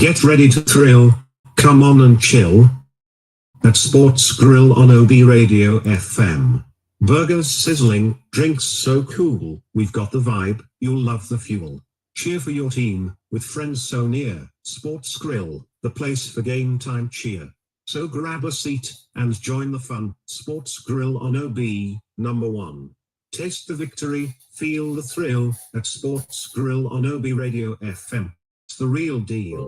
Get ready to thrill, come on and chill. At Sports Grill on OB Radio FM. Burgers sizzling, drinks so cool, we've got the vibe, you'll love the fuel. Cheer for your team, with friends so near. Sports Grill, the place for game time cheer. So grab a seat, and join the fun. Sports Grill on OB, number 1. Taste the victory, feel the thrill, at Sports Grill on OB Radio FM. It's the real deal.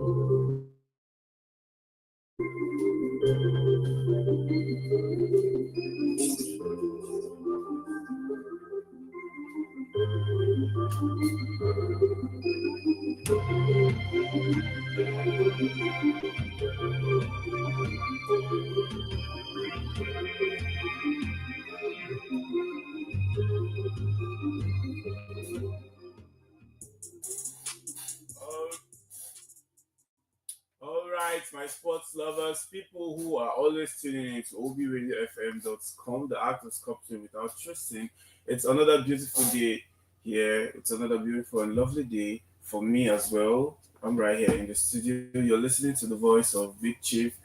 All right, my sports lovers, people who are always tuning in to obradiofm.com, the act of sculpting without trusting. It's another beautiful day here. It's another beautiful and lovely day for me as well. I'm right here in the studio. You're listening to the voice of Big Chief,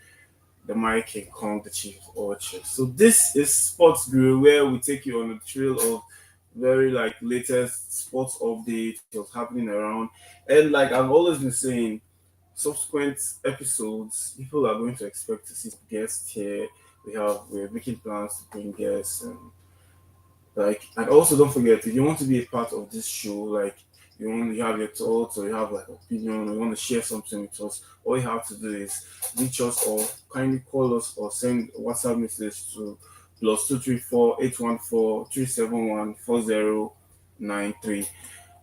the Mike King Kong, the Chief of all chiefs. So this is Sports Grill, where we take you on a trail of very latest sports updates, what's happening around. And like I've always been saying, subsequent episodes, people are going to expect to see guests here. We're making plans to bring guests, and also don't forget, if you want to be a part of this show, you have your thoughts or you have opinion or you want to share something with us, all you have to do is reach us or kindly call us or send a WhatsApp message to +234 814 371 4093.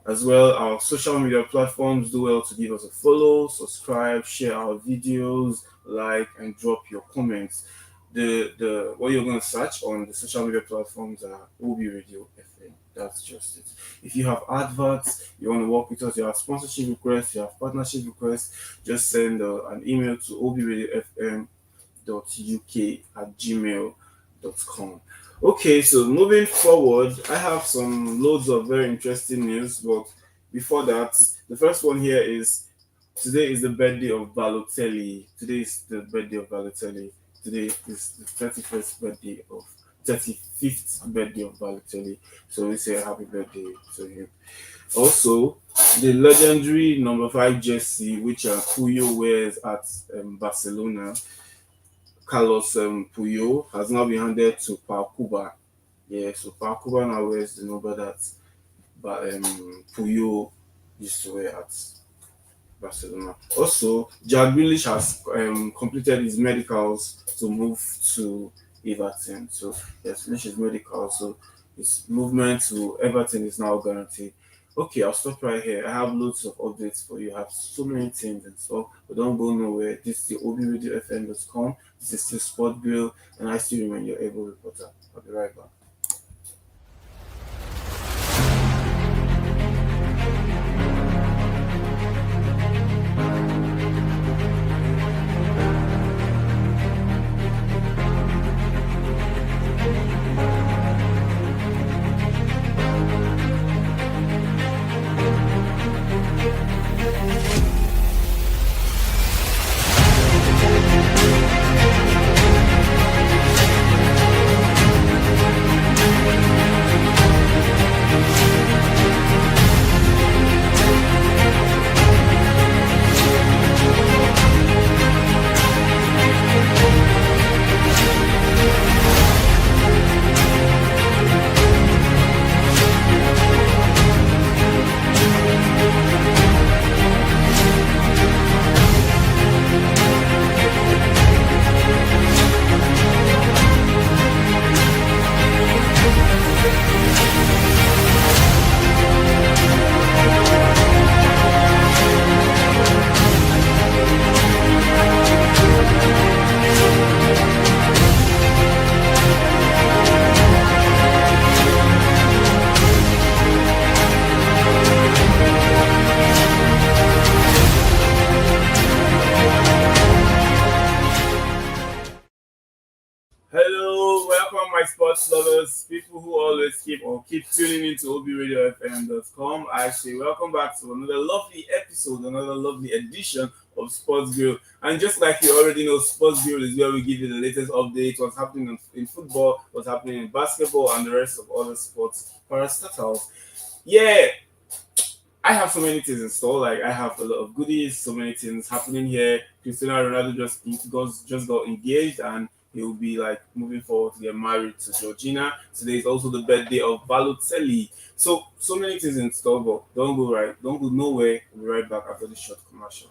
As well, our social media platforms, do well to give us a follow, subscribe, share our videos, like, and drop your comments. The what you're going to search on the social media platforms are OB Radio FM. That's just it. If you have adverts, you want to work with us, you have sponsorship requests, you have partnership requests, just send an email to obradiofm.uk@gmail.com. Okay, so moving forward, I have some loads of very interesting news, but before that, the first one here is today is the birthday of Balotelli. Today is the birthday of Balotelli. Today is the 35th birthday of Balotelli. So we say happy birthday to him. Also, the legendary number 5 jersey, which Puyol wears at Barcelona, Carlos Puyol, has now been handed to Paul Cuba. Yeah, so Paul Cuba now wears the number that Puyol used to wear at Barcelona. Also, Jack Grealish has completed his medicals to move to Everton. So he has finished his medical, so his movement to Everton is now guaranteed. Okay, I'll stop right here. I have loads of updates for you. I have so many things and stuff, but don't go nowhere. This is the obradiofm.com. This is still Sport Grill, and I still remain your able reporter. I'll be right back. sports lovers, people who always keep tuning into obradiofm.com. I say welcome back to another lovely episode, another lovely edition of Sports Grill. And just like you already know, Sports Grill is where we give you the latest updates, what's happening in football, what's happening in basketball, and the rest of other sports parastatals. Yeah, I have so many things in store. Like I have a lot of goodies, so many things happening here. Cristiano Ronaldo just got engaged, and he will be like moving forward to get married to Georgina. Today is also the birthday of Balotelli. So many things in store, but don't go nowhere. We'll be right back after this short commercial.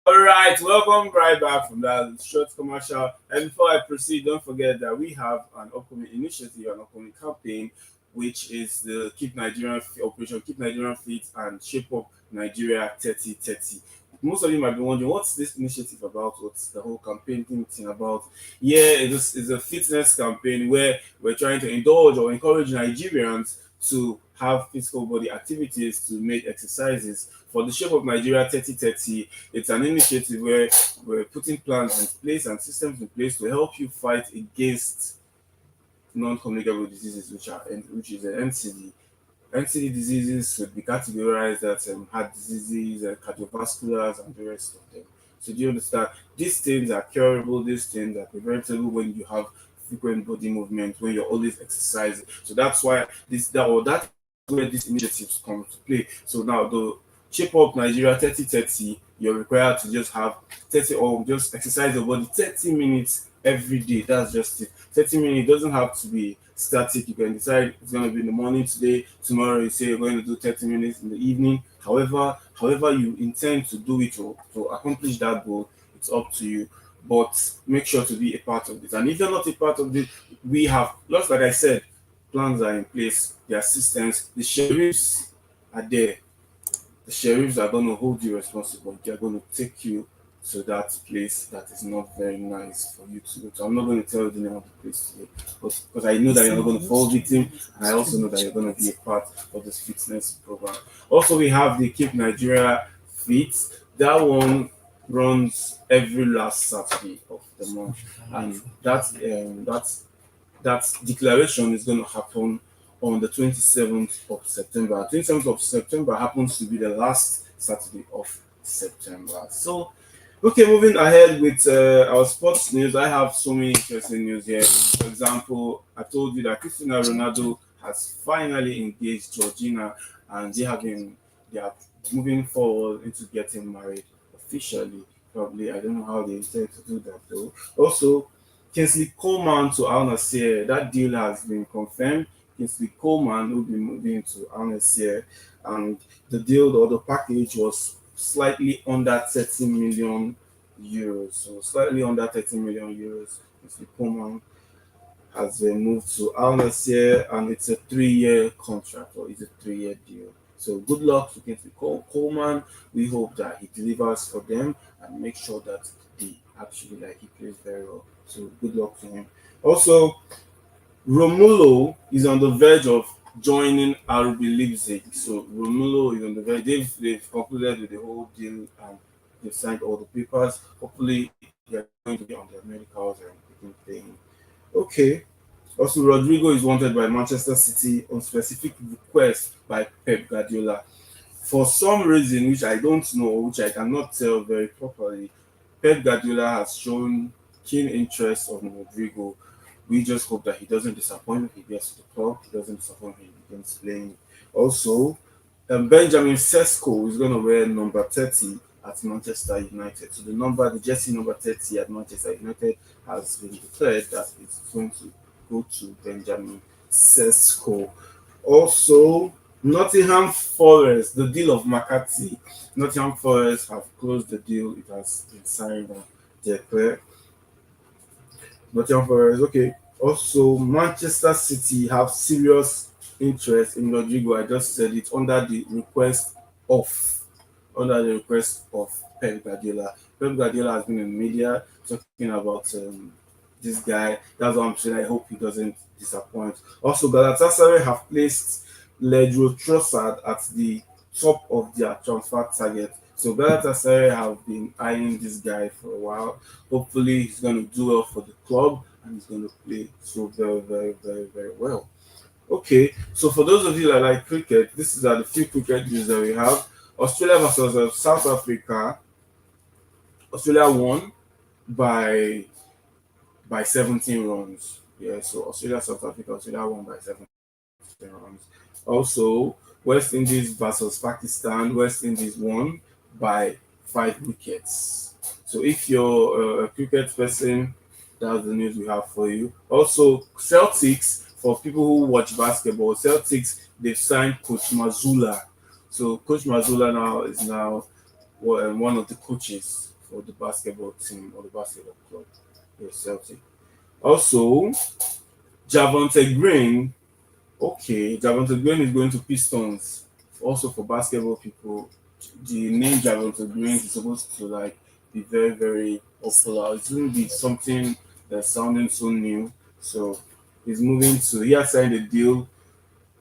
All right, welcome right back from that short commercial. And before I proceed, don't forget that we have an upcoming initiative, an upcoming campaign, which is the Operation Keep Nigerian Fit and Shape Up Nigeria 3030. Most of you might be wondering, what's this initiative about? What's the whole campaign thing about? Yeah, it's a fitness campaign where we're trying to indulge or encourage Nigerians to have physical body activities, to make exercises. For the Shape of Nigeria 3030, it's an initiative where we're putting plans in place and systems in place to help you fight against non-communicable diseases, which is an NCD. NCD diseases should be categorized as heart diseases, cardiovasculars, and the rest of them. So do you understand? These things are curable. These things are preventable when you have frequent body movement, when you're always exercising. So that's why that's where these initiatives come to play. So now the Shape Up Nigeria 3030, you're required to just have 30 or just exercise your body 30 minutes every day. That's just it. 30 minutes doesn't have to be static. You can decide it's going to be in the morning today, tomorrow you say you're going to do 30 minutes in the evening. However you intend to do it to accomplish that goal, it's up to you. But make sure to be a part of this. And if you're not a part of this, we have, just like I said, plans are in place, the assistants, the sheriffs are there. The sheriffs are going to hold you responsible. They're going to take you to that place that is not very nice for you to go to. I'm not going to tell you the name of the place today, but because I know that you're not going to fall victim, and I also know that you're going to be a part of this fitness program. Also, we have the Keep Nigeria Fit. That one runs every last Saturday of the month, and that declaration is going to happen on the 27th of September. 27th of September happens to be the last Saturday of September. So, okay, moving ahead with our sports news, I have so many interesting news here. For example, I told you that Cristiano Ronaldo has finally engaged Georgina, and they are moving forward into getting married officially. Probably, I don't know how they intend to do that though. Also, Kingsley Coleman to Al Nassr, that deal has been confirmed. Kingsley Coleman will be moving to Al Nassr, and the deal or the package was slightly under 30 million euros. So slightly under 30 million euros. Kingsley Coleman has been moved to Al Nassr, and it's a 3-year contract, or it's a 3-year deal. So good luck to Kingsley Coleman. We hope that he delivers for them and make sure that he actually he plays very well. So good luck to him. Also, Romulo is on the verge of joining RB Leipzig. So Romulo is on the verge. They've concluded with the whole deal and they've signed all the papers. Hopefully, they're going to be on their medicals and been playing. Okay. Also, Rodrigo is wanted by Manchester City on specific request by Pep Guardiola. For some reason, which I don't know, which I cannot tell very properly, Pep Guardiola has shown keen interest on Rodrigo. We just hope that he doesn't disappoint when he gets to the club. He doesn't disappoint when he begins playing. Also, Benjamin Sesko is going to wear number 30 at Manchester United. So the jersey number 30 at Manchester United has been declared that it's going to go to Benjamin Sesko. Also, Nottingham Forest, the deal of McCarthy. Nottingham Forest have closed the deal. It has been signed and declared. Nottingham Forest, okay. Also, Manchester City have serious interest in Rodrigo. I just said it of under the request of Pep Guardiola. Pep Guardiola has been in the media talking about this guy. That's what I'm saying. I hope he doesn't disappoint. Also, Galatasaray have placed Ledro Trossard at the top of their transfer target. So Galatasaray have been eyeing this guy for a while. Hopefully, he's going to do well for the club and he's going to play so very, very, very, very well. Okay, so for those of you that like cricket, this is the few cricket news that we have. Australia versus South Africa. Australia won by 17 runs. Yeah, so Australia won by 17 runs. Also, West Indies versus Pakistan. West Indies won by 5 wickets. So if you're a cricket person, that's the news we have for you. Also, Celtics, for people who watch basketball, Celtics, they've signed Coach Mazzulla. So Coach Mazzulla now is now one of the coaches for the basketball team or the basketball club, the Celtic. Also, Javonte Green. Okay, Javonte Green is going to Pistons. Also for basketball people, the name Javonte Green is supposed to like be very, very popular. It shouldn't be something that's sounding so new. So he has signed a deal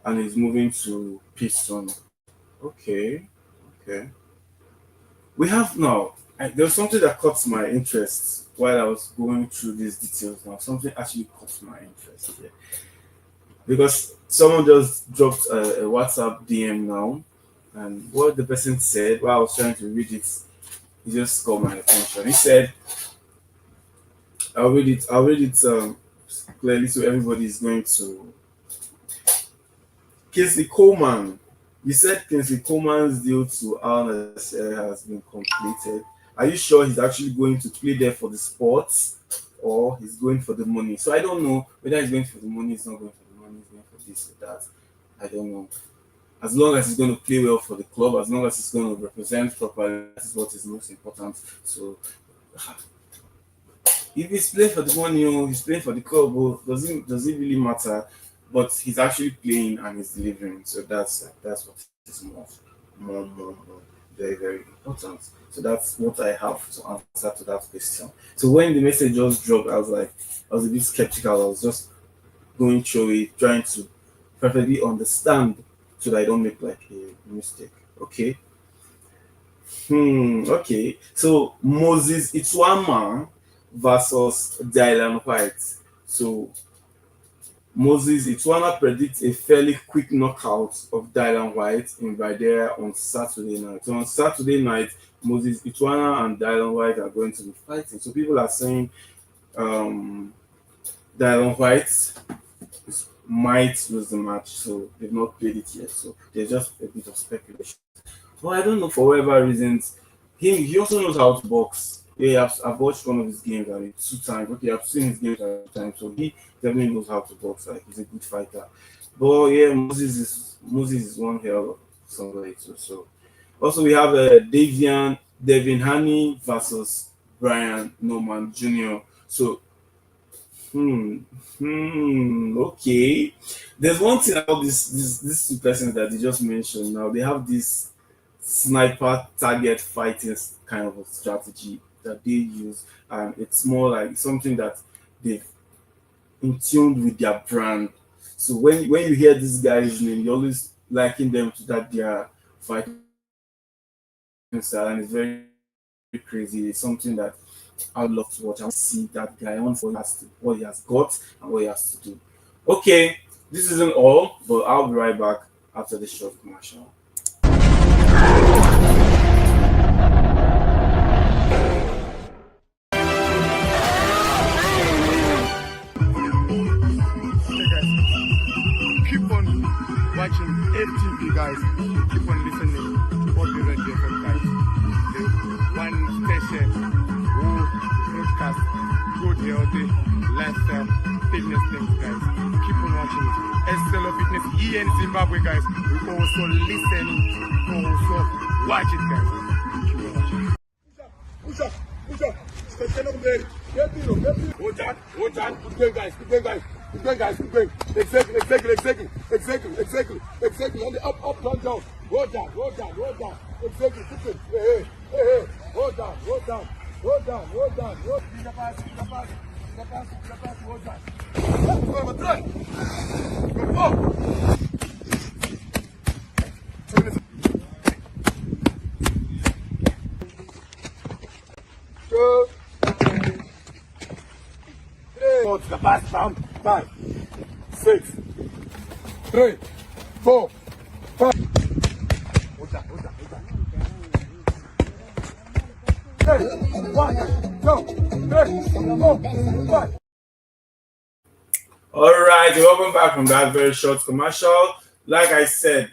and he's moving to Piston. Okay, okay. We have now, there's something that caught my interest while I was going through these details now. Something actually caught my interest here. Because someone just dropped a WhatsApp DM now, and what the person said while I was trying to read it, he just caught my attention. He said, I'll read it clearly so everybody is going to. Kingsley Coleman. You said Kingsley Coleman's deal to Al Nassr has been completed. Are you sure he's actually going to play there for the sports or he's going for the money? So I don't know whether he's going for the money, he's not going for the money, he's going for this or that. I don't know. As long as he's going to play well for the club, as long as he's going to represent properly, that is what is most important. So if he's playing for the money or he's playing for the club, does it really matter? But he's actually playing and he's delivering. So that's what is more very, very important. So that's what I have to answer to that question. So when the message just dropped, I was a bit skeptical. I was just going through it, trying to perfectly understand so that I don't make like a mistake. Okay. Okay. So Moses Ituama versus Dylan White. So Moses Ituana predicts a fairly quick knockout of Dylan White in Videra on Saturday night. So on Saturday night, Moses Ituana and Dylan White are going to be fighting. So people are saying um, Dylan White might lose the match. So they've not played it yet. So there's just a bit of speculation. But I don't know for whatever reasons. He also knows how to box. Yeah, I've watched one of his games and 2 times. Okay, I've seen his games 2 times, so he definitely knows how to box. Like he's a good fighter. But yeah, Moses is one hell of somebody too. So also we have Devin Haney versus Brian Norman Jr. So hmm okay. There's one thing about these two persons that they just mentioned. Now they have this sniper target fighting kind of a strategy that they use, and it's more like something that they've in tune with their brand. So when you hear this guy's name, you always liken them to that their fighting style, and it's very crazy. It's something that I would love to watch. I want to see that guy. I want to see what he has got and what he has to do. Okay, this isn't all, but I'll be right back after this short commercial. Keep on watching FTV, guys. Keep on listening to all the radio from guys. The one station who broadcast good healthy lifestyle fitness things, guys. Keep on watching it. SLO Fitness here in Zimbabwe, guys. We also listen, also watch it, guys. Keep on watching. Push up, push up. Stand up there. Get in. Hold on. Keep going, guys. Keep going, guys. Exactly. On the up, down. Roll down. Exactly. Keep it. Hey. Hold down. Keep the pass. Hold down. Go, try. Go up. Go. Go to the pass down. 5, 6, 3, 4, 5. Hold on. 1, 2, 3, 4, 5. All right, welcome back from that very short commercial. Like I said,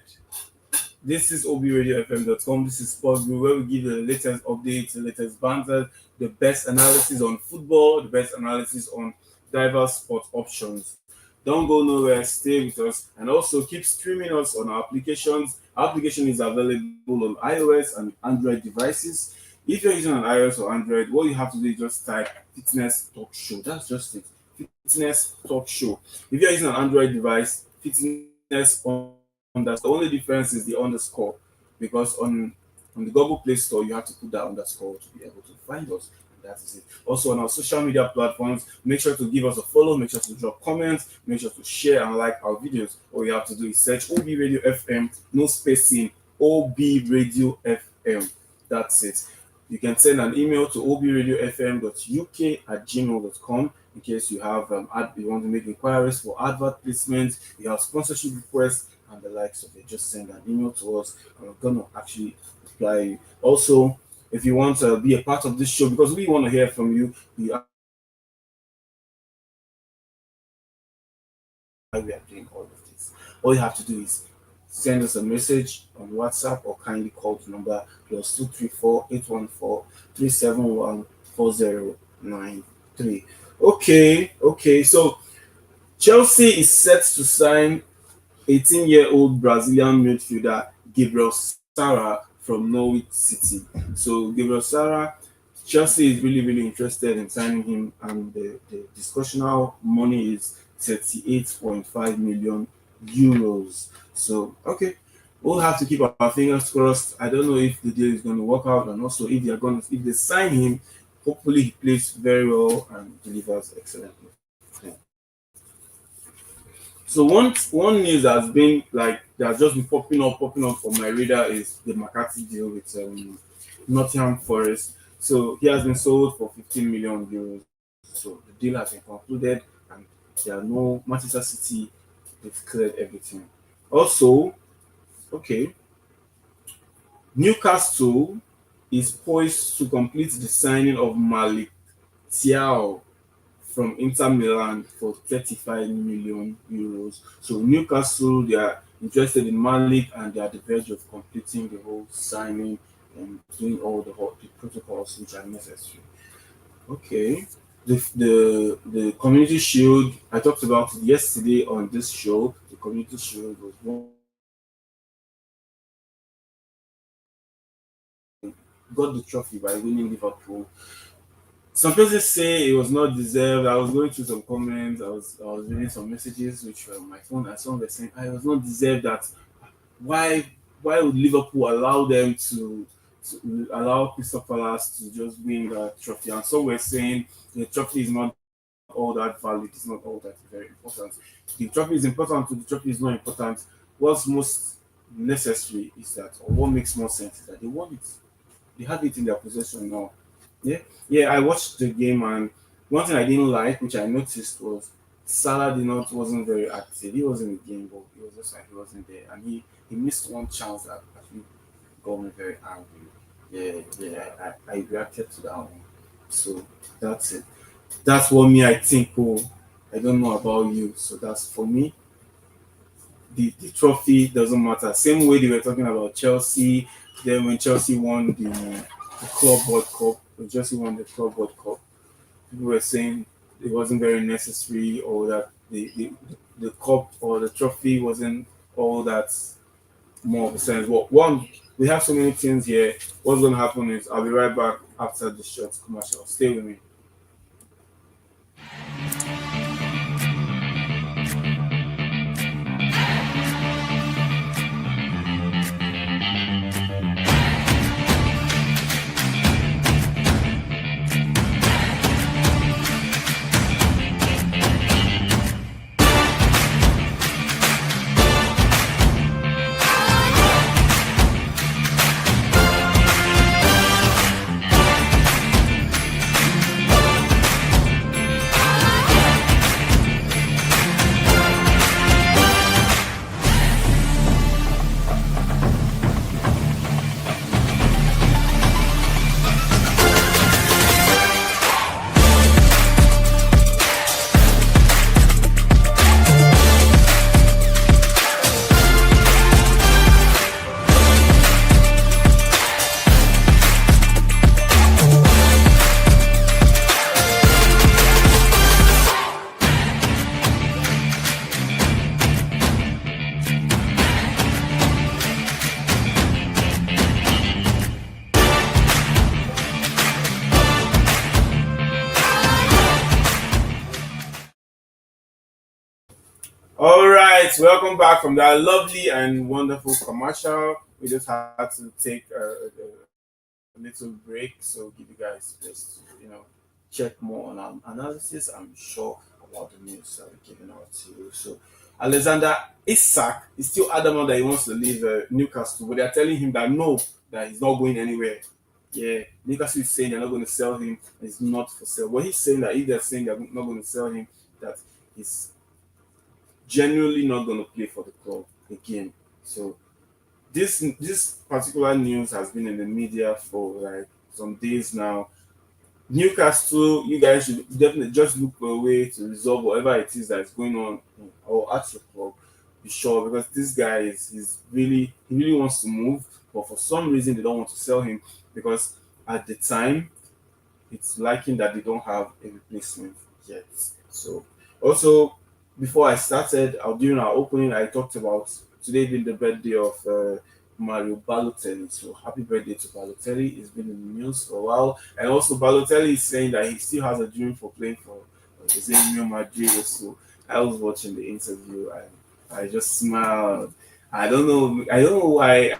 this is obradiofm.com. This is Sports Group, where we give you the latest updates, the latest banter, the best analysis on football, the best analysis on diverse sport options. Don't go nowhere, stay with us, and also keep streaming us on our applications. Our application is available on iOS and Android devices. If you're using an iOS or Android, what you have to do is just type Fitness Talk Show. That's just it. Fitness Talk Show. If you're using an Android device, Fitness the only difference is the underscore, because on the Google Play Store you have to put that underscore to be able to find us. And that is it. Also on our social media platforms, make sure to give us a follow, make sure to drop comments, make sure to share and like our videos. All you have to do is search OB Radio FM, no spacing, OB Radio FM. That's it. You can send an email to obradiofm.uk@gmail.com in case you have you want to make inquiries for advert placement, you have sponsorship requests and the likes of it. Just send an email to us and we're gonna actually reply. Also, if you want to be a part of this show, because we want to hear from you, we are doing all of this. All you have to do is send us a message on WhatsApp or kindly call the number +234 814 371 4093. Okay. So Chelsea is set to sign 18-year-old Brazilian midfielder Gabriel Sara from Norwich City. So Gabriel Sara, Chelsea is really interested in signing him, and the discussional money is 38.5 million euros. So okay, we'll have to keep our fingers crossed. I don't know if the deal is going to work out, and also if they sign him, hopefully he plays very well and delivers excellently. So one news has been that has just been popping up on my radar is the McCarthy deal with Nottingham Forest. So he has been sold for 15 million euros. So the deal has been concluded, and there are no Manchester City. They've cleared everything. Also, okay, Newcastle is poised to complete the signing of Malik Thiaw from Inter Milan for 35 million euros. So Newcastle, they are interested in Malik and they are at the verge of completing the whole signing and doing all the protocols which are necessary. Okay. The Community Shield, I talked about it yesterday on this show. The Community Shield was got the trophy by winning Liverpool. Some people say it was not deserved. I was going through some comments. I was reading some messages which were on my phone, and some were saying I was not deserved. That why would Liverpool allow them to allow Crystal Palace to just win the trophy? And some were saying the trophy is not all that valid. It's not all that very important. The trophy is important. The trophy is not important. What's most necessary is that, or what makes more sense is that they want it. They have it in their possession now. Yeah, yeah. I watched the game, and one thing I didn't like, which I noticed, was Salah did not wasn't very active. He was in the game, but he was just like he wasn't there, and he missed one chance that actually got me very angry. Yeah, yeah. I reacted to that one. So that's it. That's what me I think. Oh, I don't know about you. So that's for me. The trophy doesn't matter. Same way they were talking about Chelsea. Then when Chelsea won the Club World Cup, when Chelsea won the Club World Cup, people were saying it wasn't very necessary, or that the cup or the trophy wasn't all that more of a sense. Well, one, we have so many things here. What's going to happen is I'll be right back after the short commercial. Stay with me. All right, welcome back from that lovely and wonderful commercial. We just had to take a little break, so give you guys space to check more on our analysis. I'm sure about the news that we're giving out to you. So Alexander Isak is still adamant that he wants to leave Newcastle, but they're telling him that no, that he's not going anywhere. Yeah, Newcastle is saying they're not going to sell him. It's not for sale. But he's saying that if they're saying they're not going to sell him, that he's genuinely not going to play for the club again. So this particular news has been in the media for like some days now. Newcastle, you guys should definitely just look for a way to resolve whatever it is that is going on or at your club. Be sure, because this guy is really, he really wants to move, but for some reason they don't want to sell him, because at the time it's liking that they don't have a replacement yet. So also, before I started, during our opening, I talked about today being the birthday of Mario Balotelli. So happy birthday to Balotelli. He's been in the news for a while, and also Balotelli is saying that he still has a dream for playing for the Real Madrid. So I was watching the interview and I just smiled. I don't know. I don't know why.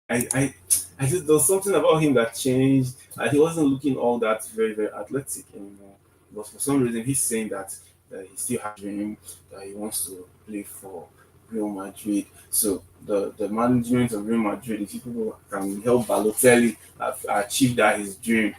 I just, there was something about him that changed. He wasn't looking all that very very athletic anymore. But for some reason, he's saying that he still has a dream, that he wants to play for Real Madrid. So the management of Real Madrid, if people can help Balotelli achieve that his dream,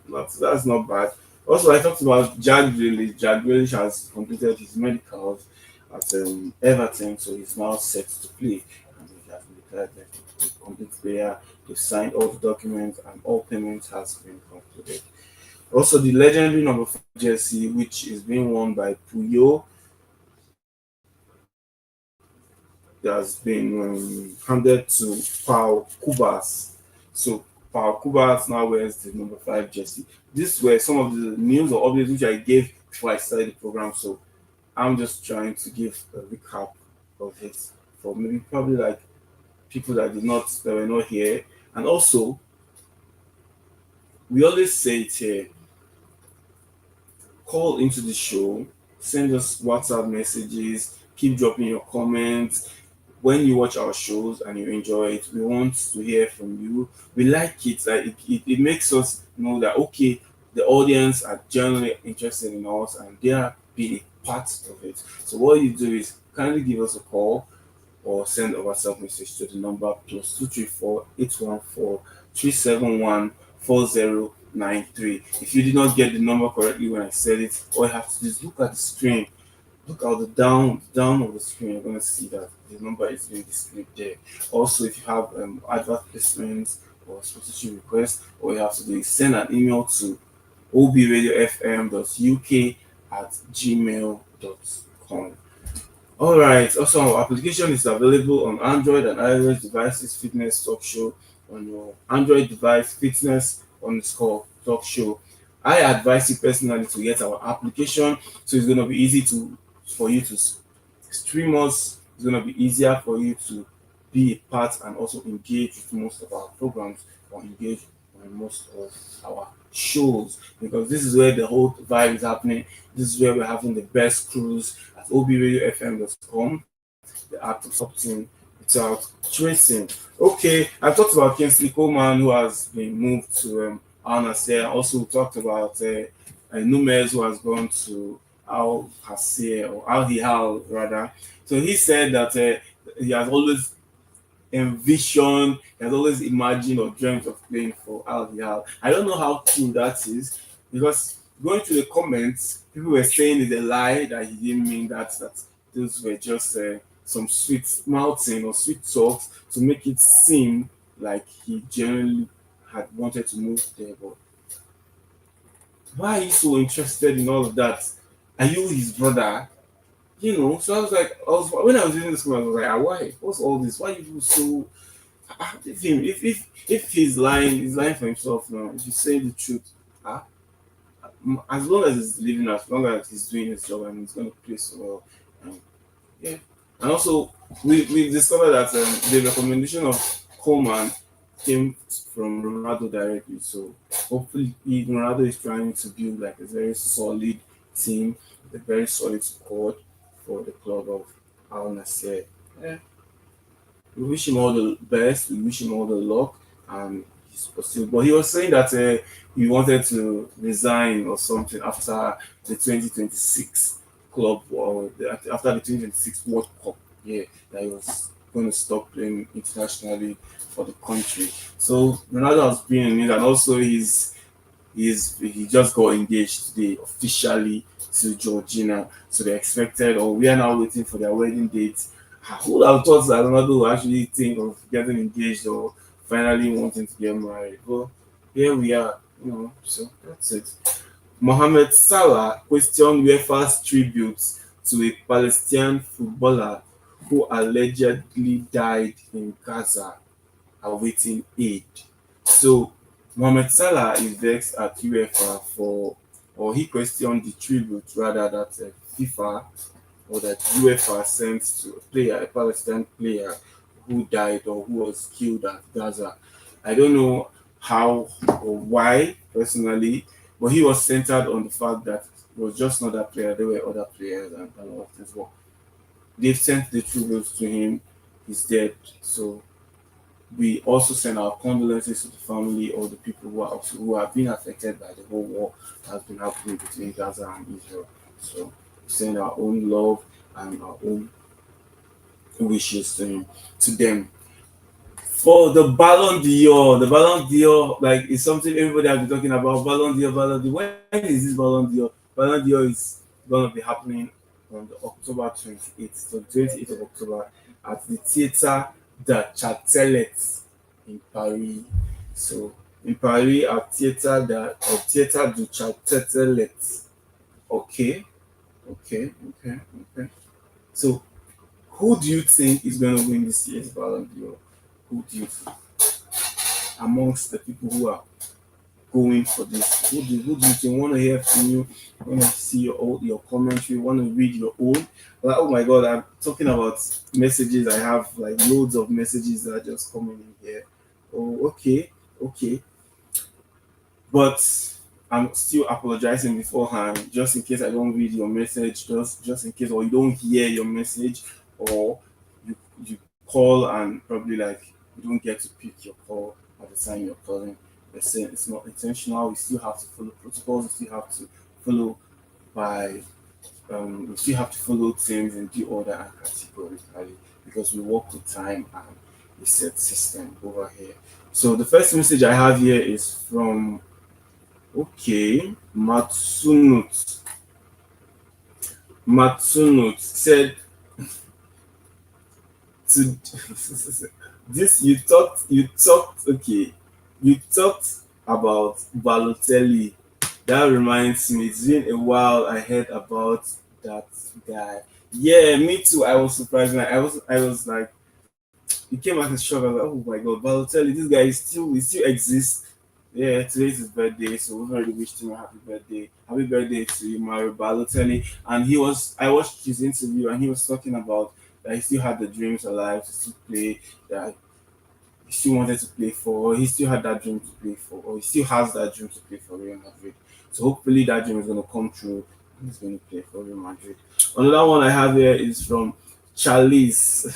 that's not bad. Also, I talked about Jack Grealish. Jack Grealish has completed his medicals at Everton, so he's now set to play. And he has been declared a complete player. They signed all the documents, and all payments has been concluded. Also, the legendary number 5 jersey, which is being worn by Puyo, has been handed to Pau Kubas. So Pau Kubas now wears the number 5 jersey. These were some of the news or updates which I gave before I started the program. So I'm just trying to give a recap of it for maybe probably like people that were not here. And also, we always say it here: call into the show, send us WhatsApp messages, keep dropping your comments. When you watch our shows and you enjoy it, we want to hear from you. We like it. Like it makes us know that okay, the audience are generally interested in us and they are being a part of it. So what you do is kindly give us a call or send a WhatsApp message to the number +234 814 371 4093. If you did not get the number correctly when I said it, all you have to do is look at the screen. Look at the down of the screen. You're gonna see that the number is being displayed there. Also, if you have advert placements or sponsorship requests, all you have to do is send an email to obradiofm.uk@gmail.com. All right. Also, our application is available on Android and iOS devices. Fitness Talk Show on your Android device. Fitness underscore Talk Show. I advise you personally to get our application, so it's gonna be easy to for you to stream us. It's gonna be easier for you to be a part and also engage with most of our programs or engage on most of our shows, because this is where the whole vibe is happening. This is where we're having the best cruise at obradiofm.com, the art of something without tracing. Okay, I talked about Kingsley Coleman, who has been moved to Al Nassr. Also talked about Numes, who has gone to Al Hasir, or Al Hilal rather. So he said that he has always envisioned, he has always imagined or dreamt of playing for Al Hilal. I don't know how true that is, because going through the comments, people were saying it's a lie, that he didn't mean that, that those were just some sweet mouthing or sweet talks to make it seem like he genuinely had wanted to move there. But why are you so interested in all of that? Are you his brother? You know, so I was like, when I was reading this comment, I was like, why? What's all this? Why are you so if he's lying for himself now, if he's saying the truth, ah, as long as he's living, as long as he's doing his job and he's going to play so well, um, yeah. And also, we discovered that the recommendation of Coleman came from Ronaldo directly. So hopefully, Ronaldo is trying to build like a very solid team, a very solid squad for the club of Al Nassr. Yeah. We wish him all the best. We wish him all the luck, and he's possible. But he was saying that he wanted to resign or something after the 2026 club, or after the 2026 World Cup. Yeah, that he was going to stop playing internationally for the country. So Ronaldo has been in it, and also he just got engaged today officially to Georgina. So they expected, or we are now waiting for their wedding date. Who would have thought that Ronaldo would actually think of getting engaged or finally wanting to get married? Well, here we are, you know. So that's it. Mohamed Salah questioned UEFA's tribute to a Palestinian footballer who allegedly died in Gaza awaiting aid. So Mohamed Salah is vexed at UEFA for, or he questioned the tribute rather that FIFA or that UEFA sent to a player, a Palestinian player who died or who was killed at Gaza. I don't know how or why personally, but he was centered on the fact that it was just not that player, there were other players and a lot of things. But they've sent the tributes to him, he's dead. So we also send our condolences to the family or the people who have been affected by the whole war that has been happening between Gaza and Israel. So we send our own love and our own wishes to them. For the Ballon d'Or, the Ballon d'Or, like, is something everybody has been talking about. Ballon d'Or, Ballon d'Or. When is this Ballon d'Or? Ballon d'Or is going to be happening on the October 28th, so 28th of October at the Theatre de Châtelet in Paris. So in Paris at Theatre du Châtelet. Okay, okay. So who do you think is going to win this year's Ballon d'Or? Who do you think amongst the people who are going for this? Who do you think? Want to hear from you? Want to see your commentary? Want to read your own? Like, oh my God, I'm talking about messages. I have like loads of messages that are just coming in here. Oh, okay. But I'm still apologizing beforehand, just in case I don't read your message, just in case, or you don't hear your message, or you call and probably like you don't get to pick your call at the time you're calling. We're saying it's not intentional. We still have to follow protocols. We still have to follow by we still have to follow things in due order and categorically, because we work with time and we set system over here. So the first message I have here is from Matsunut. Matsunut said to this you talked about Balotelli. That reminds me, it's been a while I heard about that guy. Yeah, me too. I was surprised. I was like, it came as a shock. I was like, oh my god, Balotelli, this guy is still he still exists. Yeah, today's his birthday, so we've already wished him a happy birthday. Happy birthday to you, Mario Balotelli. And I watched his interview and he was talking about that he still had the dreams alive to still play, that he still wanted to play for, or he still had that dream to play for, or he still has that dream to play for Real Madrid. So hopefully that dream is going to come true and he's going to play for Real Madrid. Another one I have here is from Charlize.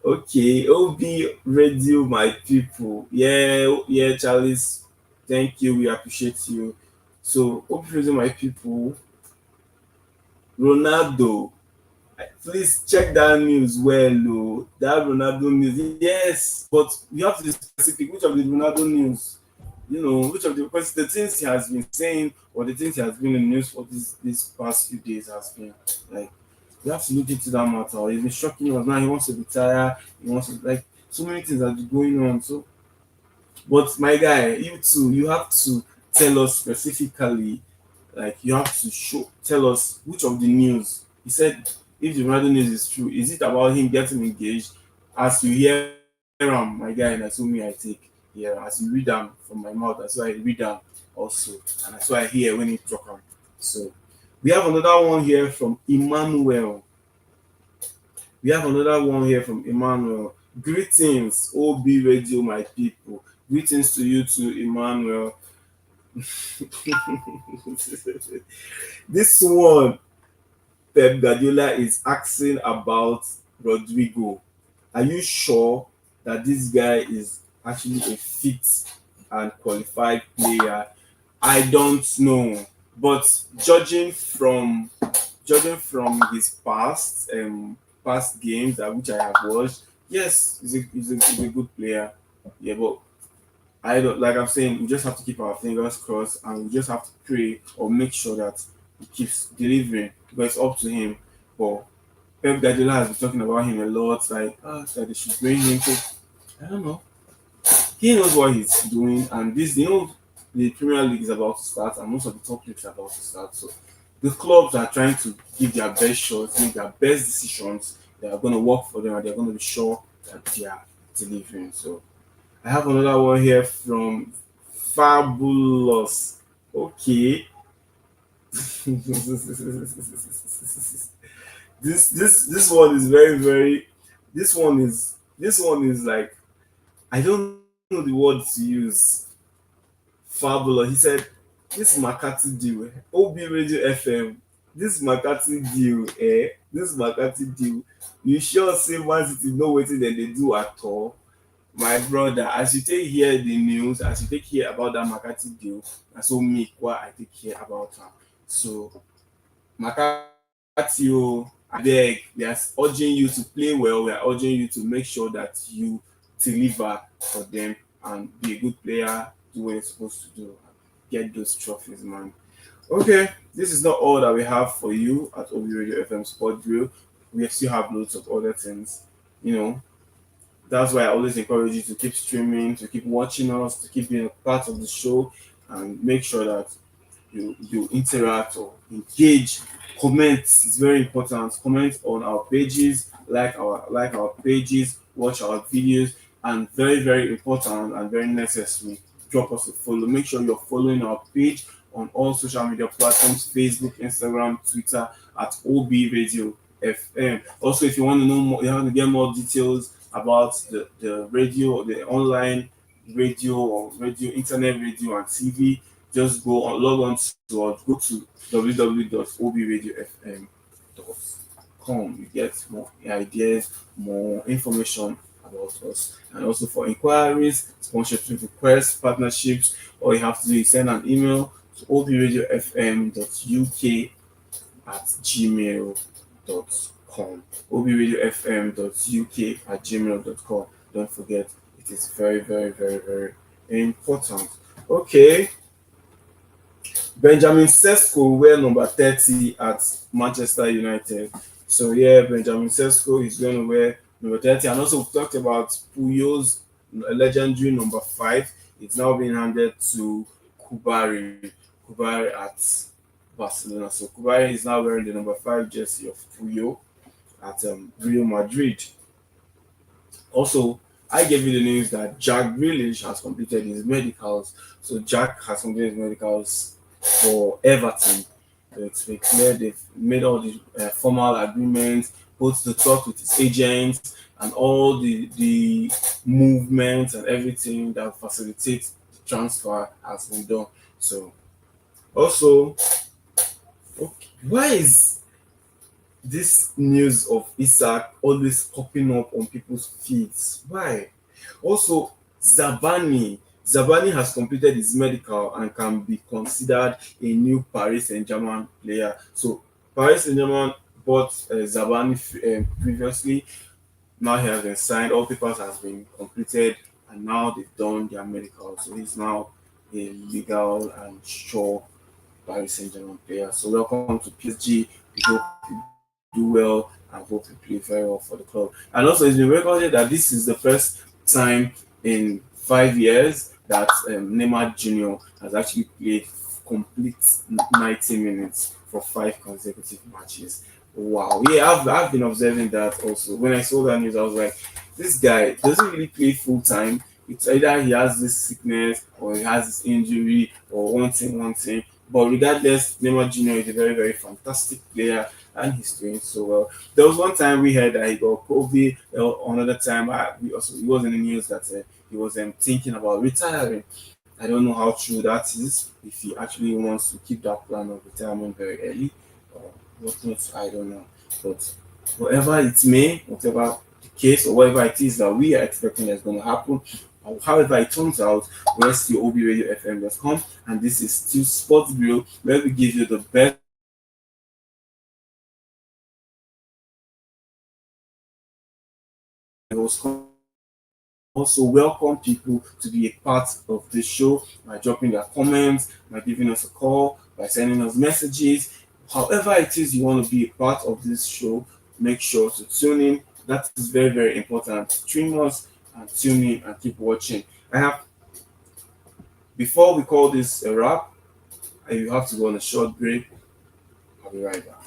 Okay, OB Radio, my people. Yeah, yeah, Charles. Thank you. We appreciate you. So, OB Radio, my people. Ronaldo. Please check that news well, oh. That Ronaldo news. Yes, but you have to be specific. Which of the Ronaldo news? Which of the because the things he has been saying or the things he has been in the news for these past few days has been like you have to look into that matter. He's been shocking us now. He wants to retire. He wants to like so many things that are going on. So, but my guy, you too, you have to tell us specifically. Like you have to tell us which of the news. He said, if the Ronaldo news is true, is it about him getting engaged? As you hear him, my guy, and that's what me I take. Yeah, as you read them from my mouth, that's why I read them also, and that's why I hear when he talk them. So we have another one here from Emmanuel. We have another one here from Emmanuel. Greetings, OB Radio, my people. Greetings to you too, Emmanuel. This one, Pep Guardiola is asking about Rodrigo. Are you sure that this guy is actually a fit and qualified player? I don't know, but judging from his past games that which I have watched, yes, he's a good player. Yeah, but I don't like I'm saying we just have to keep our fingers crossed and we just have to pray or make sure that he keeps delivering because it's up to him. But Pep Guardiola has been talking about him a lot, like that they should bring him to I don't know. He knows what he's doing and the Premier League is about to start and most of the top leagues are about to start. So the clubs are trying to give their best shots, make their best decisions. They are going to work for them and they're going to be sure that they are delivering. So I have another one here from Fabulous. Okay. This one is very very. This one is like I don't know the word to use. Fabulous. He said, "This McCarthy deal, OB Radio FM. This McCarthy deal, eh? This McCarthy deal. You sure say Man City know wetin dem dey do at all?" My brother, as you take hear the news, as you take hear about that McCarthy deal, na so me kwa I take hear about am. So McCarthy, abeg, we are urging you to play well. We are urging you to make sure that you deliver for them and be a good player, do what you're supposed to do, get those trophies, man. Okay, this is not all that we have for you at OB Radio FM Sport Drill. We still have loads of other things, you know. That's why I always encourage you to keep streaming, to keep watching us, to keep being a part of the show, and make sure that you interact or engage, comment. It's very important. Comment on our pages, like our pages, watch our videos, and very very important and very necessary. Drop us a follow. Make sure you're following our page on all social media platforms: Facebook, Instagram, Twitter at OB Radio FM. Also, if you want to know more, you want to get more details about the radio, the online radio or radio, internet radio and TV, just log on to or go to www.obradiofm.com. You get more ideas, more information about us. And also for inquiries, sponsorship requests, partnerships, all you have to do is send an email to obradiofm.uk@gmail.com. obradiofm.uk@gmail.com. Don't forget, It is very, very, very, very important. Okay, Benjamin Sesko wear number 30 at Manchester United. So yeah, Benjamin Sesko is going to wear number 30. And also we talked about Puyol's legendary number 5. It's now being handed to Kubari. Kubari at Barcelona. So Kubari is now wearing the number 5 jersey of Puyol at Real Madrid. Also, I gave you the news that Jack Grealish has completed his medicals. So Jack has completed his medicals for Everton. So it's been clear they've made all the formal agreements, both the talk with his agents and all the movements and everything that facilitates the transfer has been done. So also, okay, why is this news of Isaac always popping up on people's feeds? Why? Also, Zabani has completed his medical and can be considered a new Paris Saint-Germain player. So Paris Saint-Germain bought Zabani previously. Now he has been signed. All papers has been completed, and now they've done their medical. So he's now a legal and sure Paris Saint-Germain player. So welcome to PSG. We hope you do well and hope you play very well for the club. And also, it's been recorded that this is the first time in 5 years that Neymar Jr. has actually played complete 90 minutes for 5 consecutive matches. Wow. Yeah, I've been observing that also. When I saw that news, I was like, this guy doesn't really play full time. It's either he has this sickness or he has this injury or one thing. But regardless, Neymar Jr. is a very, very fantastic player and he's doing so well. There was one time we heard that he got COVID. Another time, he was in the news that he was thinking about retiring. I don't know how true that is. If he actually wants to keep that plan of retirement very early, or whatnot, I don't know. But whatever it may, whatever the case, or whatever it is that we are expecting that's going to happen, however it turns out, we're still obradiofm.com, and this is still Sports Bureau, where we give you the best also welcome people to be a part of the show by dropping their comments, by giving us a call, by sending us messages. However it is you want to be a part of this show, make sure to tune in. That is very, very important. Stream us and tune in and keep watching. Before we call this a wrap, you have to go on a short break. I'll be right back.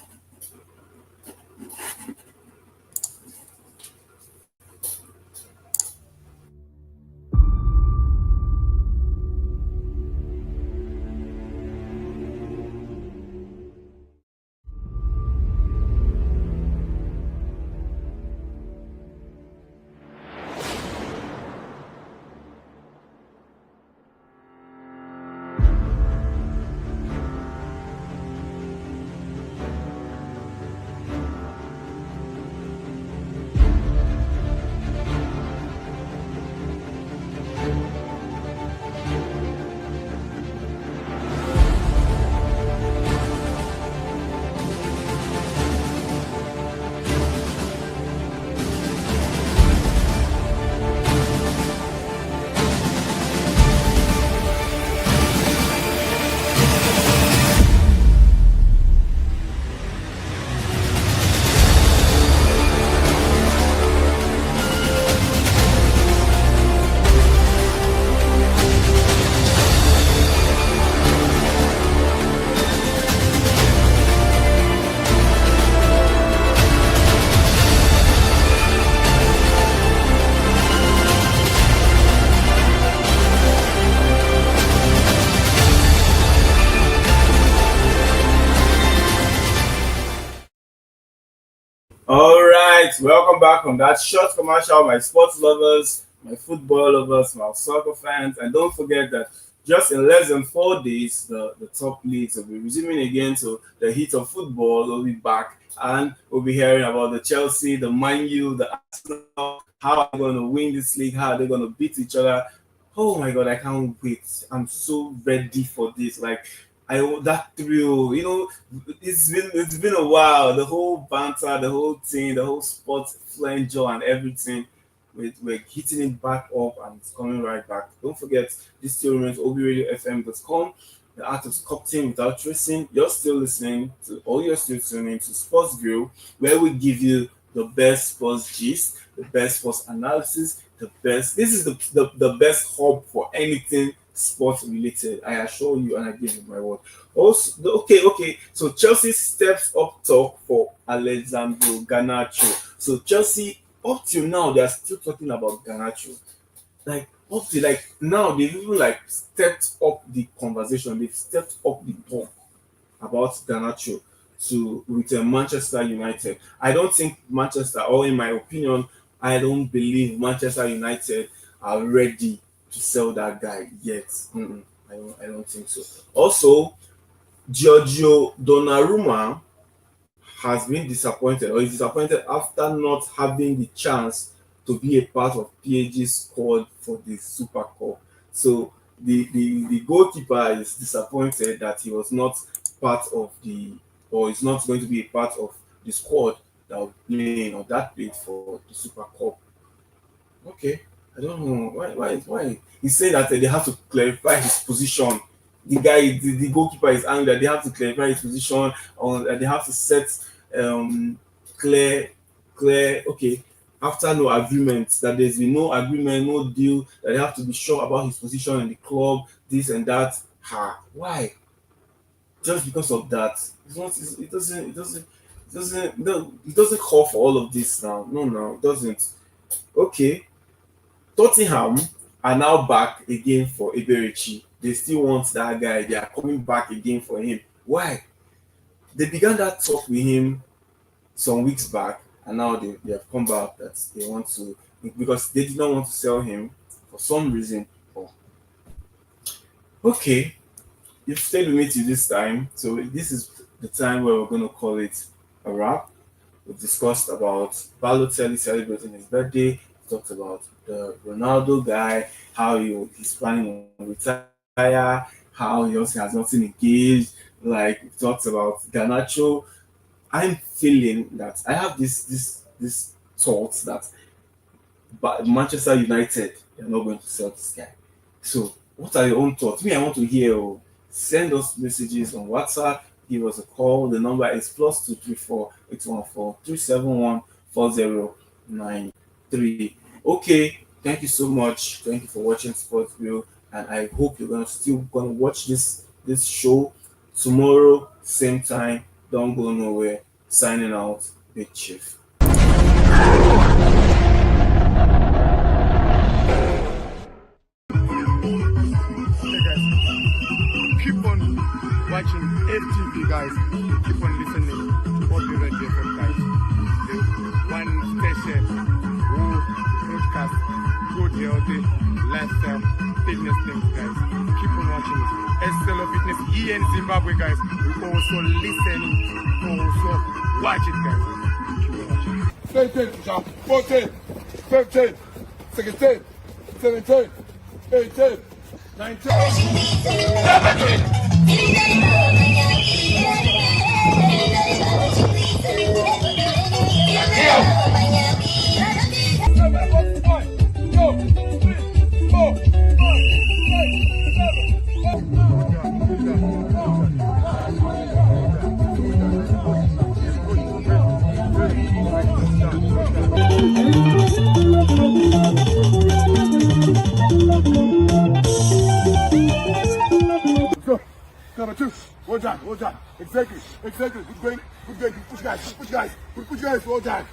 All right, welcome back from that short commercial, my sports lovers, my football lovers, my soccer fans, and don't forget that just in less than 4 days, the top leagues will be resuming again. So the heat of football will be back, and we'll be hearing about the Chelsea, the Man U, the Arsenal. How are they going to win this league? How are they going to beat each other? Oh my God, I can't wait! I'm so ready for this. Like that thrill, it's been a while. The whole banter, the whole thing, the whole sports flanger and everything. we're hitting it back up and it's coming right back. Don't forget, this still remains obradiofm.com, the art of sculpting without tracing. You're still listening to, or you're still tuning to Sports Grill, where we give you the best sports gist, the best sports analysis, the best. This is the best hub for anything sports related. I assure you, and I give you my word. Also, okay. So Chelsea steps up talk for Alexandro Garnacho. So Chelsea, up till now, they are still talking about Garnacho. Like up to like now, they've even like stepped up the conversation. They've stepped up the talk about Garnacho to with Manchester United. I don't think Manchester, or in my opinion, I don't believe Manchester United are ready to sell that guy yet. I don't think so. Also, Giorgio Donnarumma has been disappointed, or is disappointed after not having the chance to be a part of PSG's squad for the Super Cup. So the goalkeeper is disappointed that he was not part of the, or is not going to be a part of the squad that will play or that played for the Super Cup. Okay, I don't know why. He said that they have to clarify his position. The guy, the goalkeeper is angry that they have to clarify his position, or that they have to set clear. Okay, after no agreement, that there's been no agreement, no deal, that they have to be sure about his position in the club, this and that. Why? Just because of that? It doesn't call for all of this now. No, it doesn't. Okay. Tottenham are now back again for Eberechi. They still want that guy. They are coming back again for him. Why? They began that talk with him some weeks back, and now they have come back that they want to, because they did not want to sell him for some reason. Okay, you've stayed with me till this time, so this is the time where we're going to call it a wrap. We've discussed about Balotelli celebrating his birthday. We talked about the Ronaldo guy, how he's planning on retire, how he also has nothing engaged. Like we talked about Garnacho. I'm feeling that I have this thought that, but Manchester United, they're not going to sell this guy. So what are your own thoughts? Me, I want to hear. Send us messages on WhatsApp. Give us a call. The number is +234 814 371 4093. Okay, thank you so much. Thank you for watching Sports View, and I hope you're still gonna watch this show tomorrow, same time. Don't go nowhere. Signing out, Big Chief. Keep on watching FTV, guys. Keep on listening to all the radio from guys. The one station who broadcast good healthy lifestyle fitness things, guys. Keep on watching it. SLO Fitness in Zimbabwe, guys. We also listening, also watch it, guys. Keep on watching it. 13, 14, 15, 16, 17, 18, 19. Number 2, well done. Exactly. Good going. Push guys, well done.